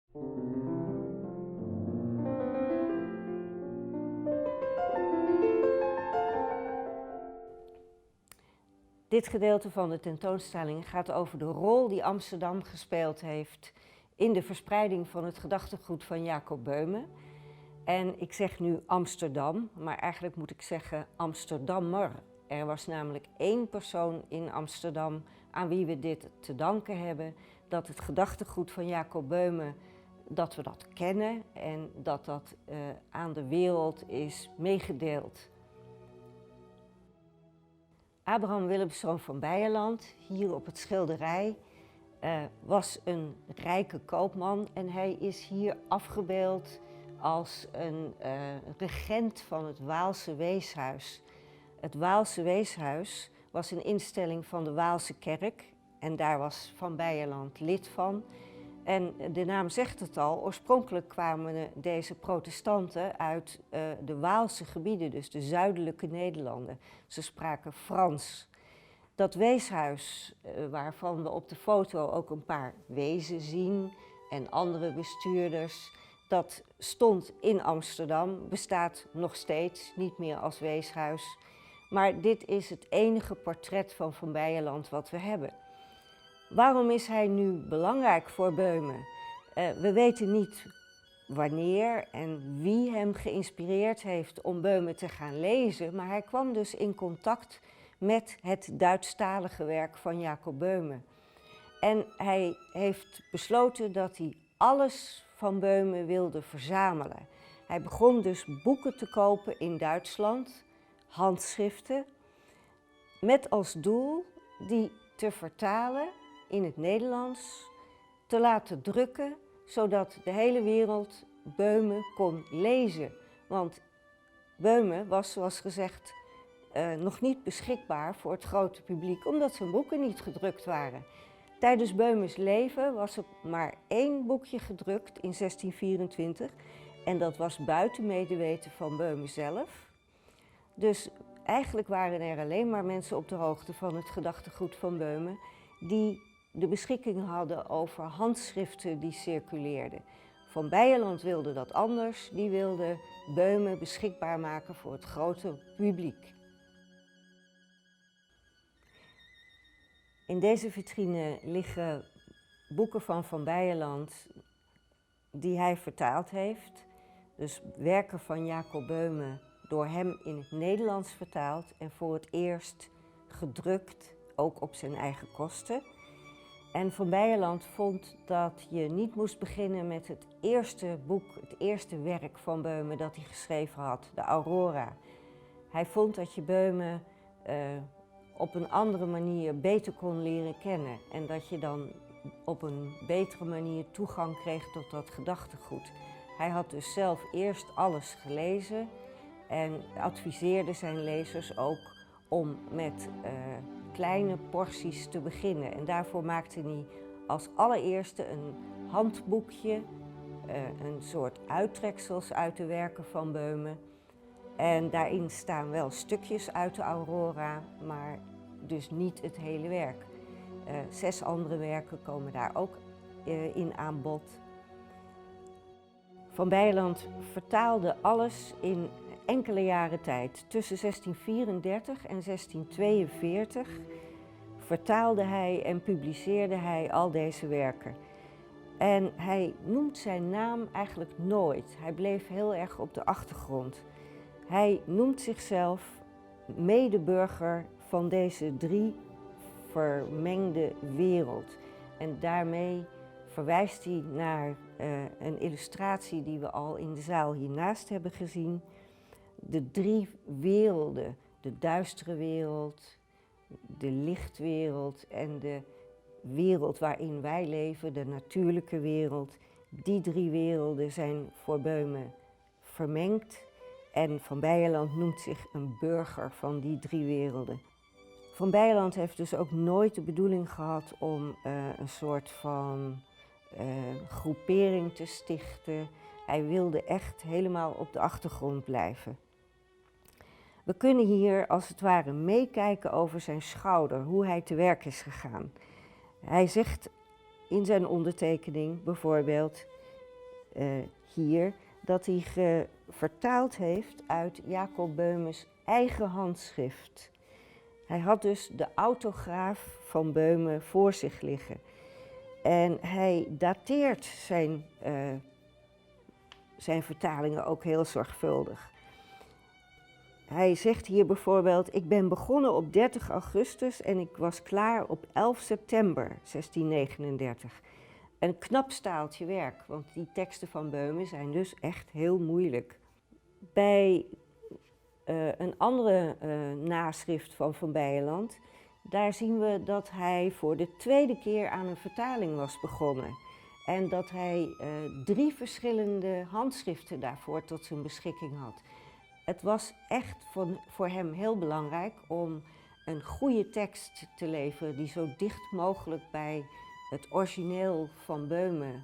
Dit gedeelte van de tentoonstelling gaat over de rol die Amsterdam gespeeld heeft in de verspreiding van het gedachtegoed van Jacob Beume. En ik zeg nu Amsterdam, maar eigenlijk moet ik zeggen Amsterdammer. Er was namelijk één persoon in Amsterdam aan wie we dit te danken hebben, dat het gedachtegoed van Jacob Beume, dat we dat kennen en dat dat aan de wereld is meegedeeld. Abraham Willemszoon van Beierland, hier op het schilderij, was een rijke koopman en hij is hier afgebeeld als een regent van het Waalse Weeshuis. Het Waalse Weeshuis was een instelling van de Waalse kerk en daar was Van Beierland lid van. En de naam zegt het al, oorspronkelijk kwamen deze protestanten uit de Waalse gebieden, dus de zuidelijke Nederlanden. Ze spraken Frans. Dat weeshuis, waarvan we op de foto ook een paar wezen zien en andere bestuurders, dat stond in Amsterdam, bestaat nog steeds, niet meer als weeshuis. Maar dit is het enige portret van Van Beierland wat we hebben. Waarom is hij nu belangrijk voor Beume? We weten niet wanneer en wie hem geïnspireerd heeft om Beume te gaan lezen, maar hij kwam dus in contact met het Duitsstalige werk van Jacob Beume. En hij heeft besloten dat hij alles van Beume wilde verzamelen. Hij begon dus boeken te kopen in Duitsland, handschriften, met als doel die te vertalen in het Nederlands, te laten drukken, zodat de hele wereld Beume kon lezen. Want Beume was, zoals gezegd, nog niet beschikbaar voor het grote publiek, omdat zijn boeken niet gedrukt waren. Tijdens Beumes leven was er maar één boekje gedrukt in 1624 en dat was buiten medeweten van Beume zelf. Dus eigenlijk waren er alleen maar mensen op de hoogte van het gedachtegoed van Beume die de beschikking hadden over handschriften die circuleerden. Van Beierland wilde dat anders, die wilde Beume beschikbaar maken voor het grote publiek. In deze vitrine liggen boeken van Van Beierland die hij vertaald heeft. Dus werken van Jacob Beume door hem in het Nederlands vertaald en voor het eerst gedrukt, ook op zijn eigen kosten. En Van Beierland vond dat je niet moest beginnen met het eerste boek, het eerste werk van Beume dat hij geschreven had, de Aurora. Hij vond dat je Beume op een andere manier beter kon leren kennen en dat je dan op een betere manier toegang kreeg tot dat gedachtegoed. Hij had dus zelf eerst alles gelezen en adviseerde zijn lezers ook om met kleine porties te beginnen. En daarvoor maakte hij als allereerste een handboekje, een soort uittreksels uit de werken van Beume. En daarin staan wel stukjes uit de Aurora, maar dus niet het hele werk. 6 andere werken komen daar ook in aan bod. Van Beierland vertaalde alles in enkele jaren tijd. Tussen 1634 en 1642 vertaalde hij en publiceerde hij al deze werken. En hij noemt zijn naam eigenlijk nooit. Hij bleef heel erg op de achtergrond. Hij noemt zichzelf medeburger van deze 3 vermengde wereld. En daarmee verwijst hij naar een illustratie die we al in de zaal hiernaast hebben gezien. De 3 werelden, de duistere wereld, de lichtwereld en de wereld waarin wij leven, de natuurlijke wereld. Die 3 werelden zijn voor Beume vermengd en Van Beierland noemt zich een burger van die 3 werelden. Van Beierland heeft dus ook nooit de bedoeling gehad om een soort van groepering te stichten. Hij wilde echt helemaal op de achtergrond blijven. We kunnen hier als het ware meekijken over zijn schouder, hoe hij te werk is gegaan. Hij zegt in zijn ondertekening bijvoorbeeld: hier dat hij vertaald heeft uit Jacob Beumes eigen handschrift. Hij had dus de autograaf van Beume voor zich liggen. En hij dateert zijn vertalingen ook heel zorgvuldig. Hij zegt hier bijvoorbeeld: ik ben begonnen op 30 augustus en ik was klaar op 11 september 1639. Een knap staaltje werk, want die teksten van Beume zijn dus echt heel moeilijk. Bij een andere naschrift van Beyeland, daar zien we dat hij voor de tweede keer aan een vertaling was begonnen. En dat hij 3 verschillende handschriften daarvoor tot zijn beschikking had. Het was echt voor hem heel belangrijk om een goede tekst te leveren die zo dicht mogelijk bij het origineel van Beume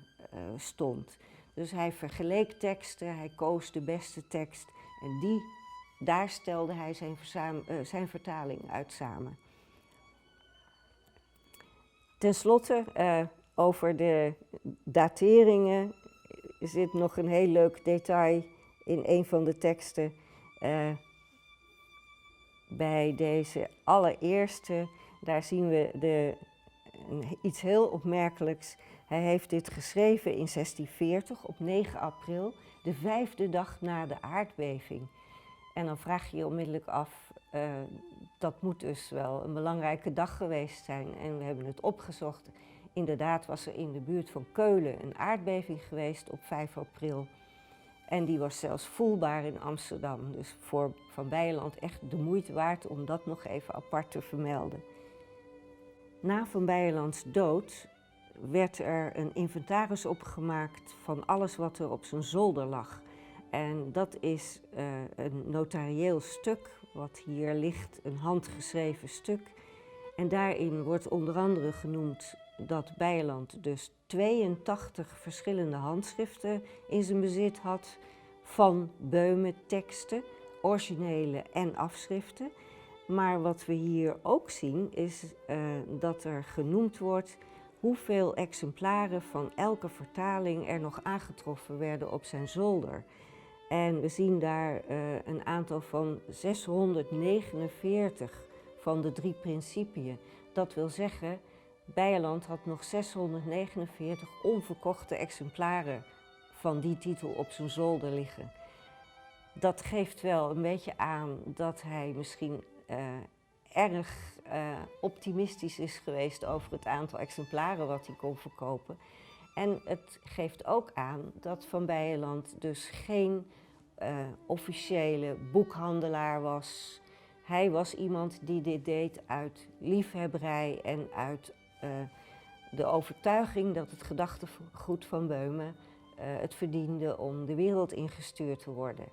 stond. Dus hij vergeleek teksten, hij koos de beste tekst en daar stelde hij zijn vertaling uit samen. Ten slotte, over de dateringen zit nog een heel leuk detail in een van de teksten. Bij deze allereerste, daar zien we iets heel opmerkelijks. Hij heeft dit geschreven in 1640 op 9 april, de 5e dag na de aardbeving. En dan vraag je je onmiddellijk af, dat moet dus wel een belangrijke dag geweest zijn. En we hebben het opgezocht. Inderdaad was er in de buurt van Keulen een aardbeving geweest op 5 april. En die was zelfs voelbaar in Amsterdam. Dus voor Van Beyeland echt de moeite waard om dat nog even apart te vermelden. Na Van Beyelands dood werd er een inventaris opgemaakt van alles wat er op zijn zolder lag. En dat is een notarieel stuk, wat hier ligt, een handgeschreven stuk. En daarin wordt onder andere genoemd dat Beyeland dus 82 verschillende handschriften in zijn bezit had van Beume teksten, originele en afschriften. Maar wat we hier ook zien is dat er genoemd wordt hoeveel exemplaren van elke vertaling er nog aangetroffen werden op zijn zolder. En we zien daar een aantal van 649 van de 3 principiën. Dat wil zeggen, Beyeland had nog 649 onverkochte exemplaren van die titel op zijn zolder liggen. Dat geeft wel een beetje aan dat hij misschien erg optimistisch is geweest over het aantal exemplaren wat hij kon verkopen. En het geeft ook aan dat Van Beyeland dus geen officiële boekhandelaar was. Hij was iemand die dit deed uit liefhebberij en uit de overtuiging dat het gedachtegoed van Beume het verdiende om de wereld ingestuurd te worden.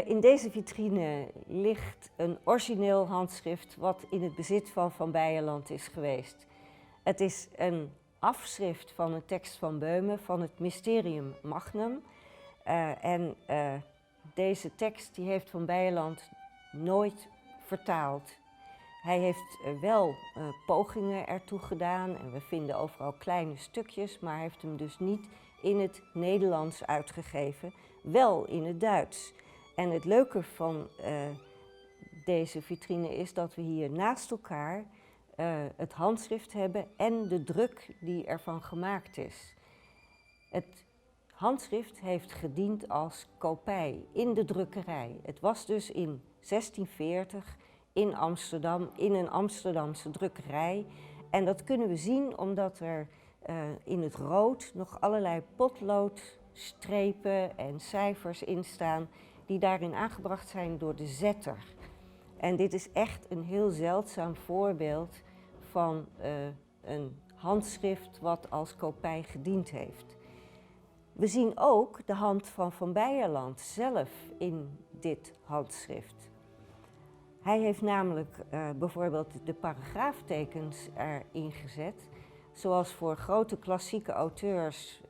In deze vitrine ligt een origineel handschrift wat in het bezit van Van Beyeland is geweest. Het is een afschrift van een tekst van Beume van het Mysterium Magnum. Deze tekst die heeft Van Beyeland nooit vertaald. Hij heeft wel pogingen ertoe gedaan en we vinden overal kleine stukjes, maar hij heeft hem dus niet in het Nederlands uitgegeven, wel in het Duits. En het leuke van deze vitrine is dat we hier naast elkaar het handschrift hebben en de druk die ervan gemaakt is. Het handschrift heeft gediend als kopij in de drukkerij. Het was dus in 1640 in Amsterdam, in een Amsterdamse drukkerij. En dat kunnen we zien omdat er in het rood nog allerlei potloodstrepen en cijfers in staan die daarin aangebracht zijn door de zetter. En dit is echt een heel zeldzaam voorbeeld van een handschrift wat als kopij gediend heeft. We zien ook de hand van Van Beyeland zelf in dit handschrift. Hij heeft namelijk bijvoorbeeld de paragraaftekens erin gezet. Zoals voor grote klassieke auteurs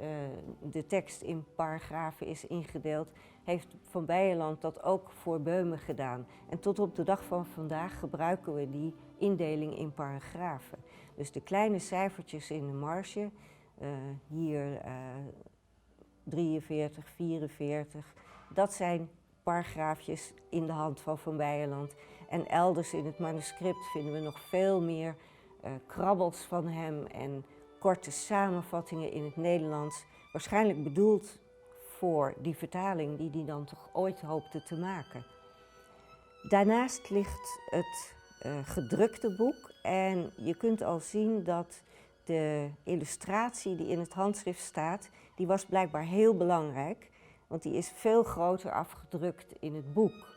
de tekst in paragrafen is ingedeeld, heeft Van Beyeland dat ook voor Beume gedaan. En tot op de dag van vandaag gebruiken we die indeling in paragrafen. Dus de kleine cijfertjes in de marge hier 43, 44. Dat zijn paragraafjes in de hand van Van Beierland. En elders in het manuscript vinden we nog veel meer krabbels van hem en korte samenvattingen in het Nederlands. Waarschijnlijk bedoeld voor die vertaling die hij dan toch ooit hoopte te maken. Daarnaast ligt het gedrukte boek en je kunt al zien dat de illustratie die in het handschrift staat, die was blijkbaar heel belangrijk, want die is veel groter afgedrukt in het boek.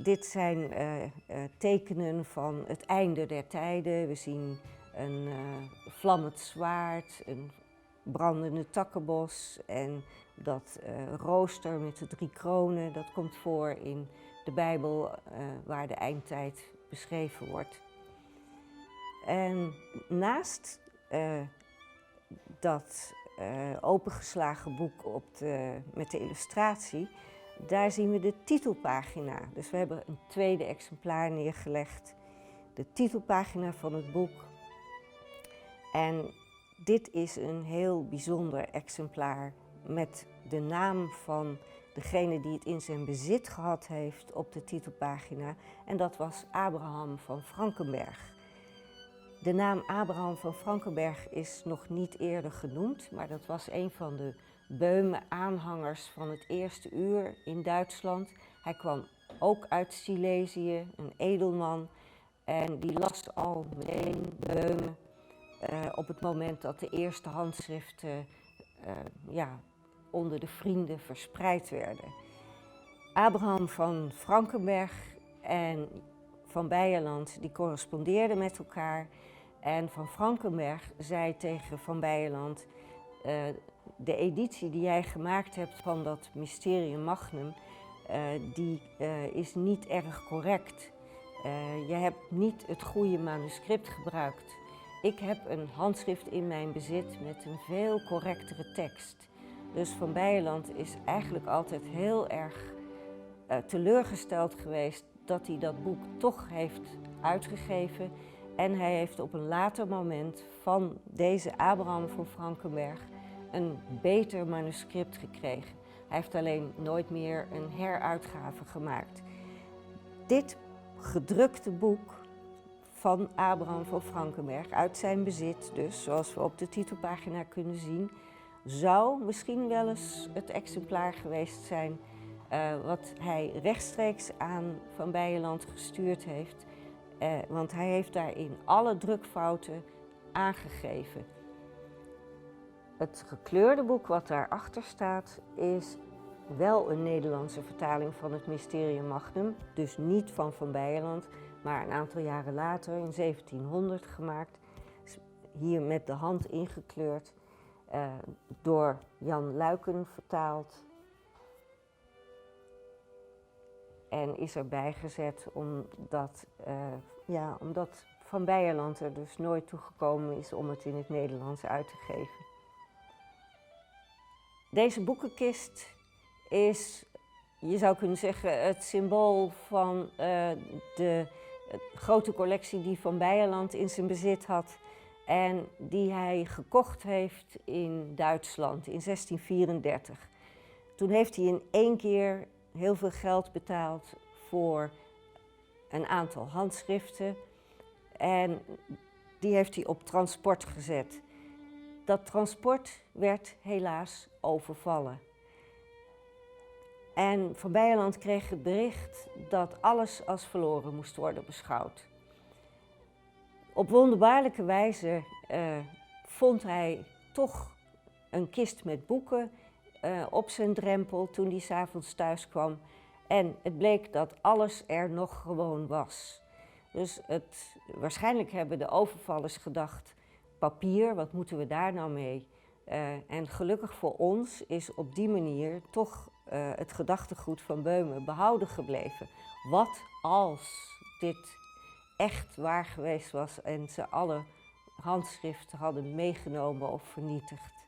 Dit zijn tekenen van het einde der tijden. We zien een vlammend zwaard, een brandende takkenbos en dat rooster met de 3 kronen, dat komt voor in de Bijbel waar de eindtijd beschreven wordt. En naast dat opengeslagen boek met de illustratie, daar zien we de titelpagina. Dus we hebben een tweede exemplaar neergelegd, de titelpagina van het boek. En dit is een heel bijzonder exemplaar met de naam van degene die het in zijn bezit gehad heeft op de titelpagina. En dat was Abraham van Frankenberg. De naam Abraham van Frankenberg is nog niet eerder genoemd, maar dat was een van de Böhme-aanhangers van het eerste uur in Duitsland. Hij kwam ook uit Silesië, een edelman, en die las al meteen Böhme op het moment dat de eerste handschriften onder de vrienden verspreid werden. Abraham van Frankenberg en Van Beierland die correspondeerden met elkaar. En Van Frankenberg zei tegen Van Beierland, de editie die jij gemaakt hebt van dat Mysterium Magnum, die is niet erg correct. Je hebt niet het goede manuscript gebruikt. Ik heb een handschrift in mijn bezit met een veel correctere tekst. Dus Van Beierland is eigenlijk altijd heel erg teleurgesteld geweest dat hij dat boek toch heeft uitgegeven. En hij heeft op een later moment van deze Abraham van Frankenberg een beter manuscript gekregen. Hij heeft alleen nooit meer een heruitgave gemaakt. Dit gedrukte boek van Abraham van Frankenberg, uit zijn bezit dus, zoals we op de titelpagina kunnen zien, zou misschien wel eens het exemplaar geweest zijn wat hij rechtstreeks aan Van Beierland gestuurd heeft. Want hij heeft daarin alle drukfouten aangegeven. Het gekleurde boek wat daarachter staat is wel een Nederlandse vertaling van het Mysterium Magnum. Dus niet van Van Beierland, maar een aantal jaren later, in 1700 gemaakt. Hier met de hand ingekleurd, door Jan Luyken vertaald. En is erbij gezet omdat Van Beierland er dus nooit toe gekomen is om het in het Nederlands uit te geven. Deze boekenkist is, je zou kunnen zeggen, het symbool van de grote collectie die Van Beierland in zijn bezit had en die hij gekocht heeft in Duitsland in 1634. Toen heeft hij in 1 keer heel veel geld betaald voor een aantal handschriften en die heeft hij op transport gezet. Dat transport werd helaas overvallen. En Van Beierland kreeg het bericht dat alles als verloren moest worden beschouwd. Op wonderbaarlijke wijze vond hij toch een kist met boeken op zijn drempel toen hij 's avonds thuis kwam. En het bleek dat alles er nog gewoon was. Dus waarschijnlijk hebben de overvallers gedacht, papier, wat moeten we daar nou mee? En gelukkig voor ons is op die manier toch het gedachtegoed van Böhme behouden gebleven. Wat als dit echt waar geweest was en ze alle handschriften hadden meegenomen of vernietigd?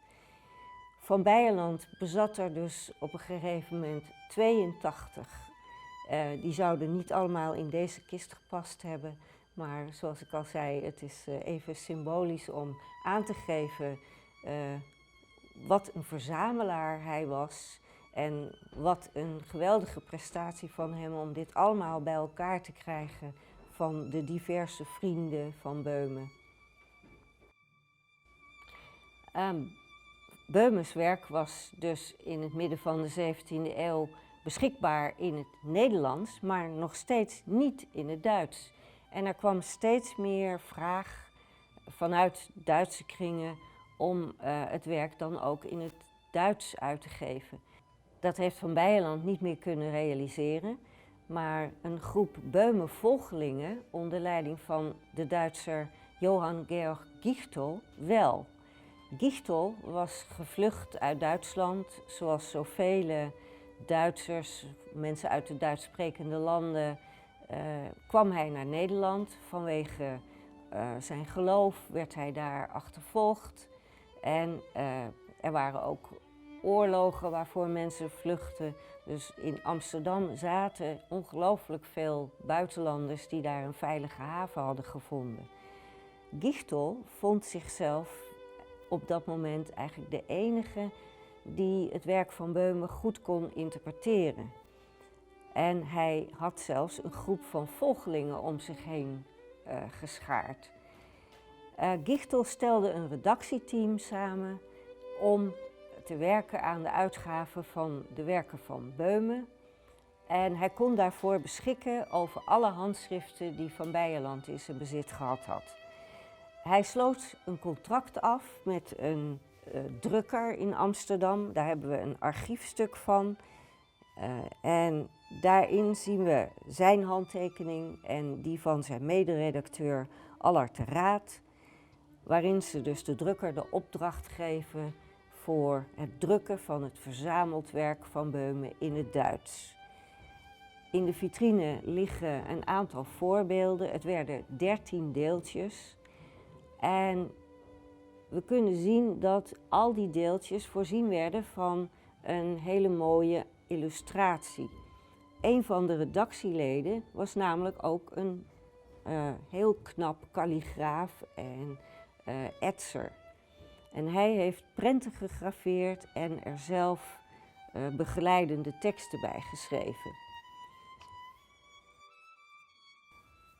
Van Beierland bezat er dus op een gegeven moment 82. Die zouden niet allemaal in deze kist gepast hebben. Maar zoals ik al zei, het is even symbolisch om aan te geven wat een verzamelaar hij was en wat een geweldige prestatie van hem om dit allemaal bij elkaar te krijgen van de diverse vrienden van Beumen. Beumes werk was dus in het midden van de 17e eeuw beschikbaar in het Nederlands, maar nog steeds niet in het Duits. En er kwam steeds meer vraag vanuit Duitse kringen om het werk dan ook in het Duits uit te geven. Dat heeft Van Beyeland niet meer kunnen realiseren, maar een groep Beumer volgelingen onder leiding van de Duitser Johann Georg Gichtel wel. Gichtel was gevlucht uit Duitsland, zoals zoveel Duitsers, mensen uit de Duits sprekende landen, kwam hij naar Nederland. Vanwege zijn geloof werd hij daar achtervolgd. En er waren ook oorlogen waarvoor mensen vluchtten. Dus in Amsterdam zaten ongelooflijk veel buitenlanders die daar een veilige haven hadden gevonden. Gichtel vond zichzelf op dat moment eigenlijk de enige die het werk van Beumen goed kon interpreteren. En hij had zelfs een groep van volgelingen om zich heen geschaard. Gichtel stelde een redactieteam samen om te werken aan de uitgave van de werken van Beumen. En hij kon daarvoor beschikken over alle handschriften die Van Beyeland in zijn bezit gehad had. Hij sloot een contract af met een drukker in Amsterdam. Daar hebben we een archiefstuk van. En daarin zien we zijn handtekening en die van zijn mederedacteur Allard de Raad, waarin ze dus de drukker de opdracht geven voor het drukken van het verzameld werk van Beumen in het Duits. In de vitrine liggen een aantal voorbeelden. Het werden 13 deeltjes. En we kunnen zien dat al die deeltjes voorzien werden van een hele mooie illustratie. Een van de redactieleden was namelijk ook een heel knap kalligraaf en etser. En hij heeft prenten gegraveerd en er zelf begeleidende teksten bij geschreven.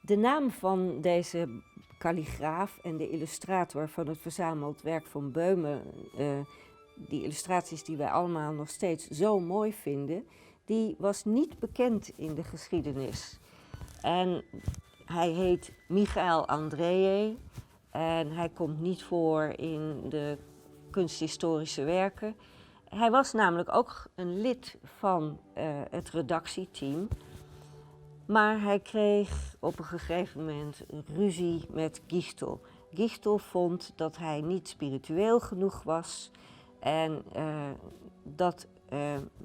De naam van deze kalligraaf en de illustrator van het verzameld werk van Beumen, die illustraties die wij allemaal nog steeds zo mooi vinden, die was niet bekend in de geschiedenis. En hij heet Michael Andreae en hij komt niet voor in de kunsthistorische werken. Hij was namelijk ook een lid van het redactieteam. Maar hij kreeg op een gegeven moment een ruzie met Gichtel. Gichtel vond dat hij niet spiritueel genoeg was en dat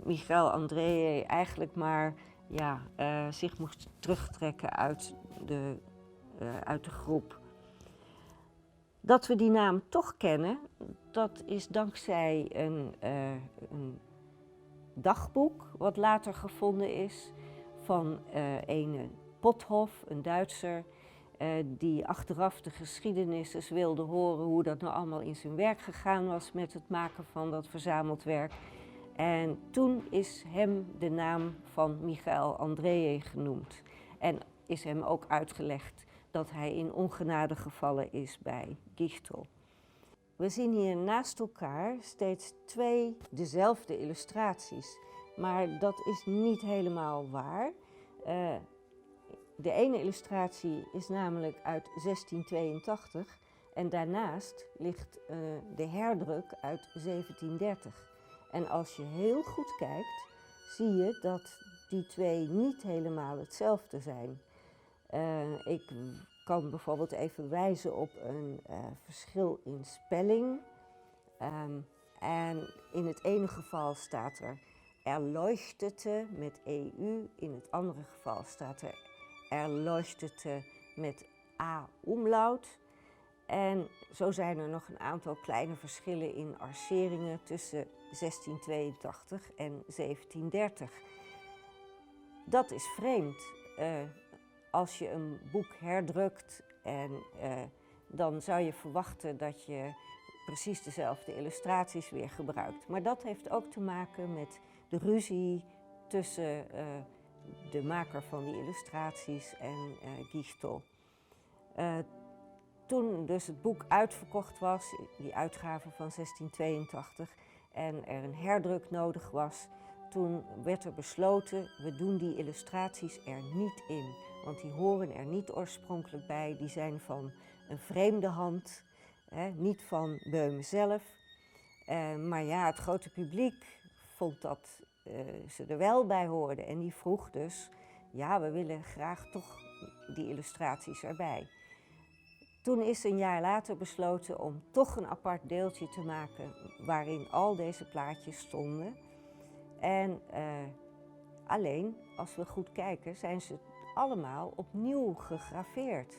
Michael Andreae eigenlijk maar zich moest terugtrekken uit de groep. Dat we die naam toch kennen, dat is dankzij een dagboek wat later gevonden is van een Pothoff, een Duitser, die achteraf de geschiedenis eens wilde horen hoe dat nou allemaal in zijn werk gegaan was met het maken van dat verzameld werk. En toen is hem de naam van Michael Andreae genoemd en is hem ook uitgelegd dat hij in ongenade gevallen is bij Gichtel. We zien hier naast elkaar steeds 2 dezelfde illustraties. Maar dat is niet helemaal waar. De ene illustratie is namelijk uit 1682 en daarnaast ligt de herdruk uit 1730. En als je heel goed kijkt, zie je dat die 2 niet helemaal hetzelfde zijn. Ik kan bijvoorbeeld even wijzen op een verschil in spelling. En in het ene geval staat er erleuchtete met EU, in het andere geval staat er erleuchtete met A-umlaut. En zo zijn er nog een aantal kleine verschillen in arceringen tussen 1682 en 1730. Dat is vreemd. Als je een boek herdrukt en dan zou je verwachten dat je precies dezelfde illustraties weer gebruikt. Maar dat heeft ook te maken met de ruzie tussen de maker van die illustraties en Gichtol. Toen dus het boek uitverkocht was, die uitgave van 1682, en er een herdruk nodig was, toen werd er besloten, we doen die illustraties er niet in. Want die horen er niet oorspronkelijk bij, die zijn van een vreemde hand, niet van Beume zelf. Maar ja, het grote publiek vond dat ze er wel bij hoorden. En die vroeg dus, ja, we willen graag toch die illustraties erbij. Toen is een jaar later besloten om toch een apart deeltje te maken waarin al deze plaatjes stonden. En alleen, als we goed kijken, zijn ze allemaal opnieuw gegraveerd.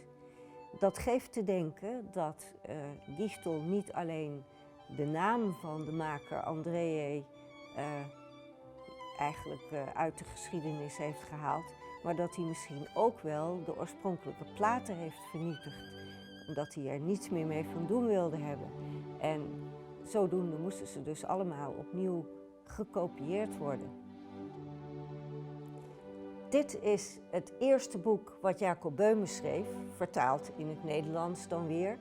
Dat geeft te denken dat Gichtol niet alleen de naam van de maker Andreae eigenlijk uit de geschiedenis heeft gehaald, maar dat hij misschien ook wel de oorspronkelijke platen heeft vernietigd, omdat hij er niets meer mee van doen wilde hebben. En zodoende moesten ze dus allemaal opnieuw gekopieerd worden. Dit is het eerste boek wat Jacob Beume schreef, vertaald in het Nederlands dan weer.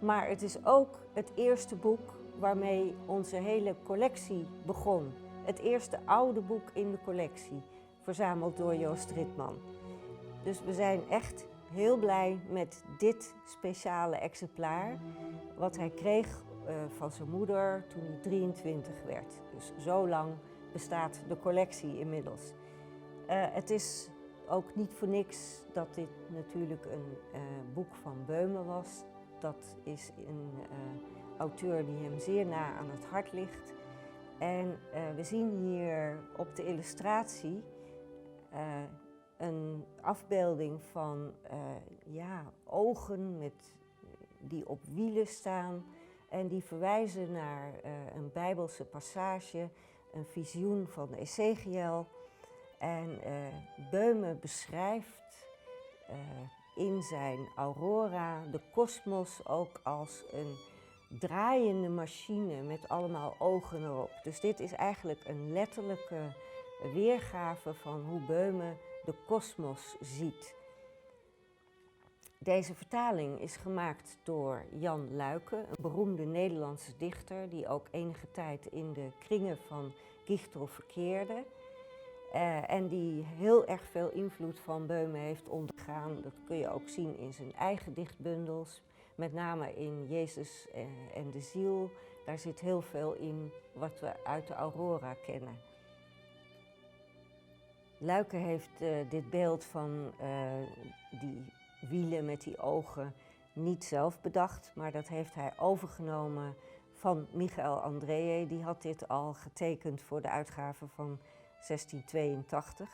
Maar het is ook het eerste boek waarmee onze hele collectie begon. Het eerste oude boek in de collectie, verzameld door Joost Ritman. Dus we zijn echt heel blij met dit speciale exemplaar, wat hij kreeg van zijn moeder toen hij 23 werd. Dus zo lang bestaat de collectie inmiddels. Het is ook niet voor niks dat dit natuurlijk een boek van Beume was. Dat is een auteur die hem zeer na aan het hart ligt. En we zien hier op de illustratie een afbeelding van ogen die op wielen staan en die verwijzen naar een Bijbelse passage, een visioen van Ezechiël. En Beume beschrijft in zijn Aurora de kosmos ook als een draaiende machine met allemaal ogen erop. Dus dit is eigenlijk een letterlijke weergave van hoe Beume de kosmos ziet. Deze vertaling is gemaakt door Jan Luyken, een beroemde Nederlandse dichter die ook enige tijd in de kringen van Gichtol verkeerde. En die heel erg veel invloed van Beume heeft ondergaan. Dat kun je ook zien in zijn eigen dichtbundels, met name in Jezus en de ziel. Daar zit heel veel in wat we uit de Aurora kennen. Luyken heeft dit beeld van die wielen met die ogen niet zelf bedacht, maar dat heeft hij overgenomen van Michael Andreae. Die had dit al getekend voor de uitgave van 1682.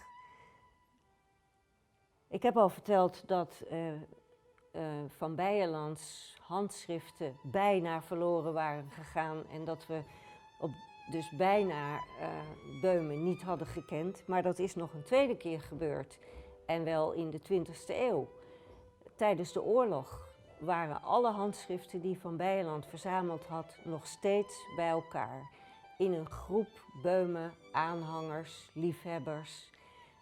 Ik heb al verteld dat Van Beyelands handschriften bijna verloren waren gegaan en dat we dus bijna Beume niet hadden gekend. Maar dat is nog een tweede keer gebeurd en wel in de 20e eeuw. Tijdens de oorlog waren alle handschriften die Van Beyeland verzameld had nog steeds bij elkaar. In een groep Beume, aanhangers, liefhebbers.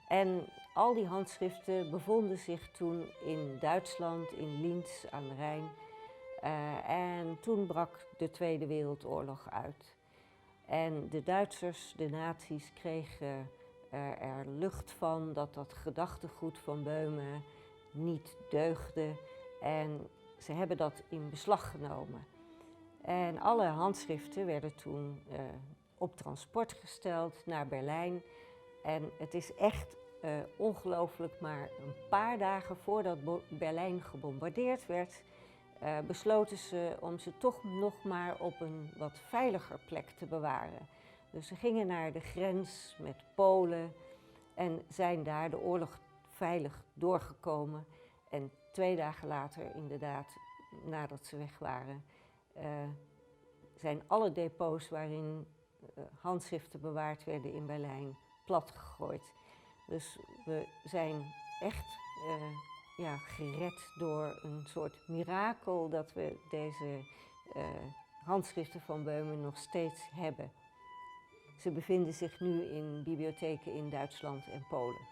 En al die handschriften bevonden zich toen in Duitsland, in Linz aan de Rijn. En toen brak de Tweede Wereldoorlog uit. En de Duitsers, de nazi's, kregen er lucht van dat dat gedachtegoed van Beume niet deugde. En ze hebben dat in beslag genomen. En alle handschriften werden toen op transport gesteld naar Berlijn. En het is echt ongelooflijk, maar een paar dagen voordat Berlijn gebombardeerd werd, besloten ze om ze toch nog maar op een wat veiliger plek te bewaren. Dus ze gingen naar de grens met Polen en zijn daar de oorlog veilig doorgekomen. En 2 dagen later, inderdaad, nadat ze weg waren, zijn alle depots waarin handschriften bewaard werden in Berlijn platgegooid. Dus we zijn echt gered door een soort mirakel dat we deze handschriften van Böhme nog steeds hebben. Ze bevinden zich nu in bibliotheken in Duitsland en Polen.